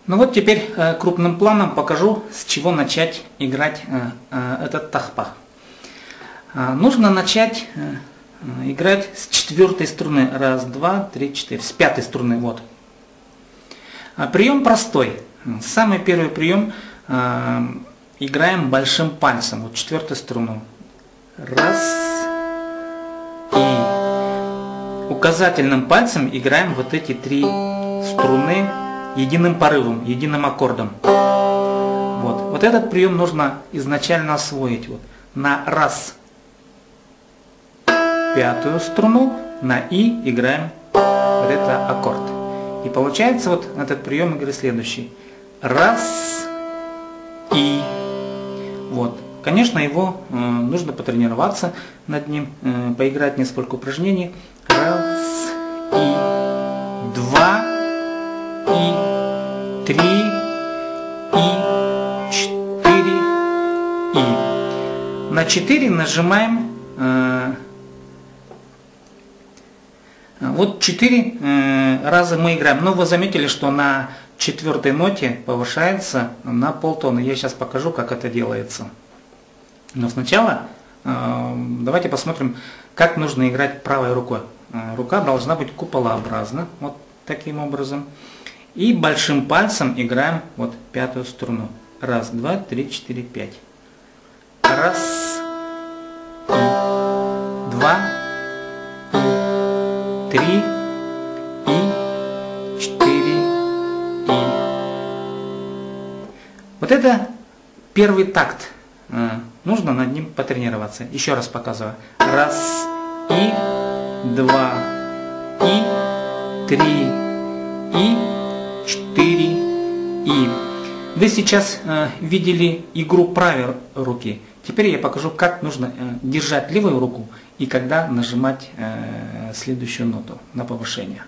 Ну вот теперь крупным планом покажу, с чего начать играть этот тахпах. Нужно начать играть с 4 струны. Раз, два, три, четыре. С 5 струны. Вот. Прием простой. Самый первый прием играем большим пальцем. Вот 4 струну. Раз. И указательным пальцем играем вот эти 3 струны единым порывом, единым аккордом. Вот этот прием нужно изначально освоить. Вот. На раз 5 струну, на и играем вот это аккорд. И получается вот этот прием игры следующий. Раз и. Вот. Конечно, его нужно потренироваться над ним, поиграть несколько упражнений. Раз и, 2 и, 3 и, 4 и. На 4 нажимаем. Вот 4 раза мы играем. Но вы заметили, что на 4-й ноте повышается на полтона. Я сейчас покажу, как это делается. Но сначала давайте посмотрим, как нужно играть правой рукой. Рука должна быть куполообразна, вот таким образом. И большим пальцем играем вот 5 струну. Раз, два, три, четыре, 5. Раз, и, 2, и, 3, и, 4, и. Вот это первый такт. Нужно над ним потренироваться. Еще раз показываю. Раз, и, 2, и, 3, и, 4, и. Вы сейчас видели игру правой руки. Теперь я покажу, как нужно держать левую руку и когда нажимать следующую ноту на повышение.